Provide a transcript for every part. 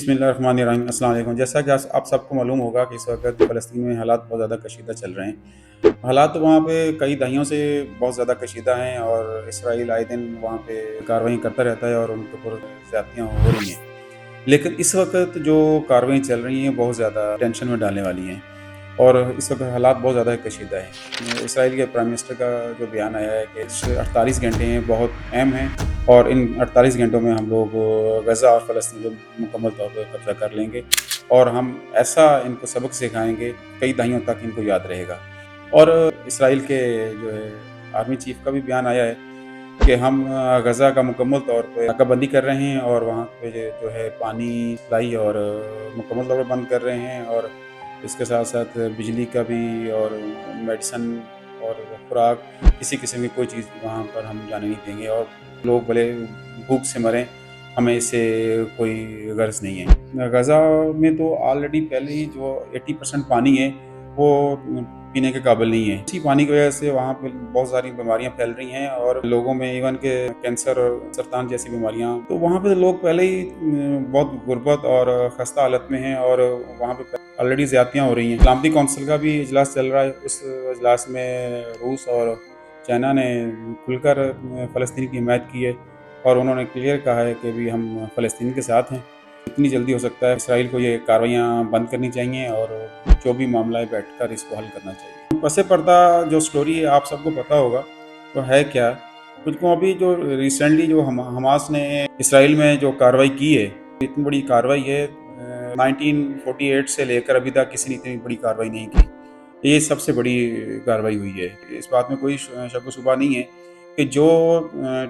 बिस्मिल्लाहिर्रहमानिर्रहीम। अस्सलाम वालेकुम। जैसा कि आप सबको मालूम होगा कि इस वक्त फ़लस्तीन में हालात बहुत ज़्यादा कशीदा चल रहे हैं। हालात तो वहाँ पे कई दहाइयों से बहुत ज़्यादा कशीदा हैं और इसराइल आए दिन वहाँ पे कार्रवाई करता रहता है और उनके ऊपर ज़्यादतियाँ हो रही हैं। लेकिन इस वक्त जो कार्रवाई चल रही हैं बहुत ज़्यादा टेंशन में डालने वाली हैं और इस वक्त हालात बहुत ज़्यादा कशीदा हैं। इसराइल के प्राइम मिनिस्टर का जो बयान आया है कि 48 घंटे हैं बहुत अहम हैं और इन 48 घंटों में हम लोग गज़ा और फ़लस्तीन को मुकम्मल तौर पर कब्ज़ा कर लेंगे और हम ऐसा इनको सबक सिखाएंगे कई दहाइयों तक इनको याद रहेगा। और इसराइल के जो है आर्मी चीफ का भी बयान आया है कि हम गज़ा का मुकम्मल तौर पे नाकाबंदी कर रहे हैं और वहाँ पे जो है पानी सप्लाई और मुकम्मल तौर पे बंद कर रहे हैं और इसके साथ-साथ बिजली का भी और मेडिसिन और खुराक किसी किस्म की कोई चीज़ वहाँ पर हम जाने नहीं देंगे और लोग भले भूख से मरें, हमें इससे कोई गर्ज़ नहीं है। गज़ा में तो ऑलरेडी पहले ही जो 80% पानी है वो पीने के काबिल नहीं है। इसी पानी की वजह से वहाँ पे बहुत सारी बीमारियाँ फैल रही हैं और लोगों में इवन के कैंसर और सरतान जैसी बीमारियाँ, तो वहाँ पे लोग पहले ही बहुत गुर्बत और खस्ता हालत में हैं और वहाँ पे ऑलरेडी ज़्यादतियाँ हो रही हैं। सलामती कौंसिल का भी इजलास चल रहा है। उस इजलास में रूस और चाइना ने खुलकर फ़लस्तीन की हिमायत की है और उन्होंने क्लियर कहा है कि भी हम फ़लस्तीन के साथ हैं। जितनी जल्दी हो सकता है इसराइल को ये कार्रवाइयाँ बंद करनी चाहिए और जो भी मामला है बैठकर इसको हल करना चाहिए। पसे पर्दा जो स्टोरी है आप सबको पता होगा तो है क्या, बिल्कुल अभी जो रिसेंटली जो हमास ने इसराइल में जो कार्रवाई की है, इतनी बड़ी कार्रवाई है 1948 से लेकर अभी तक किसी ने इतनी बड़ी कार्रवाई नहीं की। ये सबसे बड़ी कार्रवाई हुई है। इस बात में कोई शक व शुबा नहीं है कि जो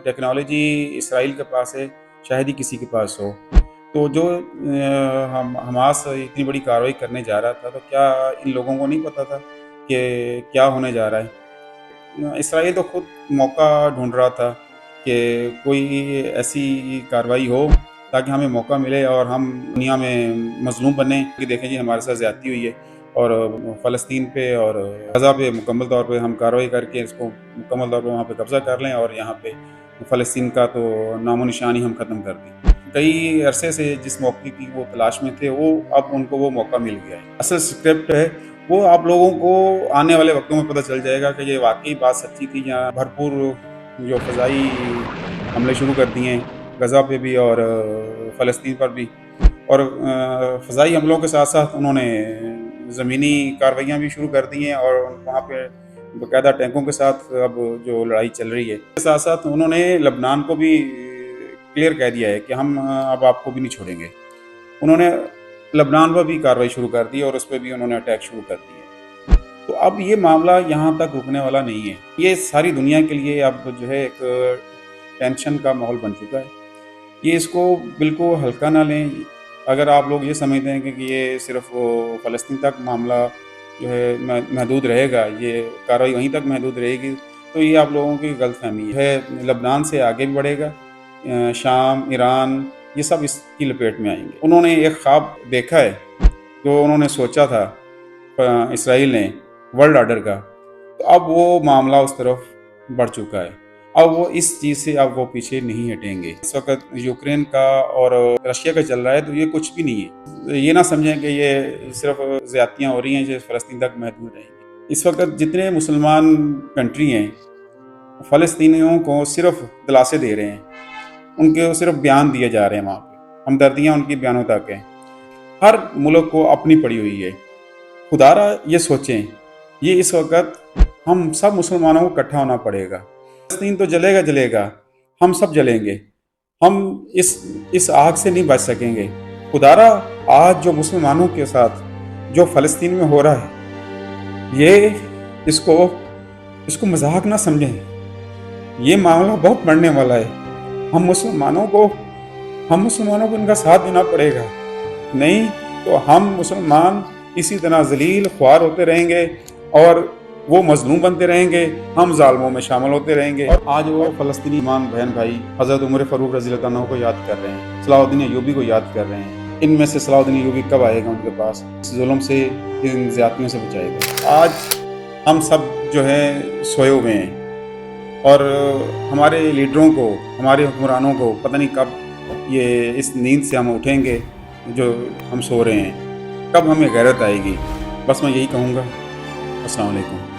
टेक्नोलॉजी इसराइल के पास है शायद ही किसी के पास हो। तो जो हमास इतनी बड़ी कार्रवाई करने जा रहा था तो क्या इन लोगों को नहीं पता था कि क्या होने जा रहा है। इसराइल तो खुद मौका ढूंढ रहा था कि कोई ऐसी कार्रवाई हो ताकि हमें मौका मिले और हम दुनिया में मजलूम बने कि देखें जी हमारे साथ ज़्यादती हुई है और फ़लस्तीन पे और गज़ा पे मुकम्मल तौर पे हम कार्रवाई करके इसको मुकम्मल तौर पे वहाँ पे कब्ज़ा कर लें और यहाँ पे फ़लस्तीन का तो नामो निशान ही हम ख़त्म कर दें। कई अरसे से जिस मौके की वो तलाश में थे वो अब उनको वो मौका मिल गया है। असल स्क्रिप्ट है वो आप लोगों को आने वाले वक्तों में पता चल जाएगा कि ये वाकई बात सच्ची थी या भरपूर जो फ़ज़ाई हमले शुरू कर दिए हैं गज़ा पे भी और फ़लस्तीन पर भी और फ़ज़ाई हमलों के साथ साथ उन्होंने ज़मीनी कार्रवाइयाँ भी शुरू कर दी हैं और वहाँ पे बाकायदा टैंकों के साथ अब जो लड़ाई चल रही है। इसके साथ साथ उन्होंने लबनान को भी क्लियर कह दिया है कि हम अब आपको भी नहीं छोड़ेंगे। उन्होंने लबनान पर भी कार्रवाई शुरू कर दी और उस पे भी उन्होंने अटैक शुरू कर दिए। तो अब ये मामला यहाँ तक रुकने वाला नहीं है। ये सारी दुनिया के लिए अब जो है एक टेंशन का माहौल बन चुका है। ये इसको बिल्कुल हल्का ना लें। अगर आप लोग ये समझते हैं कि ये सिर्फ़ फ़लस्तीन तक मामला जो है महदूद रहेगा, ये कार्रवाई वहीं तक महदूद रहेगी, तो ये आप लोगों की गलतफ़हमी है। लबनान से आगे भी बढ़ेगा। शाम, ईरान ये सब इसकी लपेट में आएंगे। उन्होंने एक ख्वाब देखा है जो उन्होंने सोचा था इसराइल ने वर्ल्ड ऑर्डर का, तो अब वो मामला उस तरफ बढ़ चुका है। अब वो इस चीज़ से अब वो पीछे नहीं हटेंगे। इस वक्त यूक्रेन का और रशिया का चल रहा है तो ये कुछ भी नहीं है। ये ना समझें कि ये सिर्फ ज़्यादतियाँ हो रही हैं जो फ़लस्तीन तक महदूद रहेंगी। इस वक्त जितने मुसलमान कंट्री हैं फ़लस्तीनियों को सिर्फ दिलासे दे रहे हैं, उनके सिर्फ बयान दिए जा रहे हैं, वहाँ पे हमदर्दियाँ उनकी बयानों तक हैं। हर मुल्क को अपनी पड़ी हुई है। खुदारा ये सोचें, ये इस वक्त हम सब मुसलमानों को इकट्ठा होना पड़ेगा। फ़लस्तीन तो जलेगा जलेगा, हम सब जलेंगे। हम इस आग से नहीं बच सकेंगे। खुदारा आज जो मुसलमानों के साथ जो फ़लस्तीन में हो रहा है ये इसको मजाक ना समझें। ये मामला बहुत बढ़ने वाला है। हम मुसलमानों को इनका साथ देना पड़ेगा, नहीं तो हम मुसलमान इसी तरह ज़लील ख्वार होते रहेंगे और वो मजलूम बनते रहेंगे, हम ज़ालिमों में शामिल होते रहेंगे। और आज वो फ़लस्तीनी ईमान बहन भाई हज़रत उमर फ़ारूक रज़ी अल्लाह अन्हु को याद कर रहे हैं, सलाहुद्दीन अय्यूबी को याद कर रहे हैं। इनमें से सलाहुद्दीन अय्यूबी कब आएगा उनके पास, इस जुल्म से, इन ज़्यादतियों से बचाएगा। आज हम सब जो है सोए हुए हैं और हमारे लीडरों को, हमारे हुक्मरानों को पता नहीं कब ये इस नींद से हम उठेंगे जो हम सो रहे हैं? कब हमें गैरत आएगी? बस मैं यही कहूँगा। अस्सलाम वालेकुम।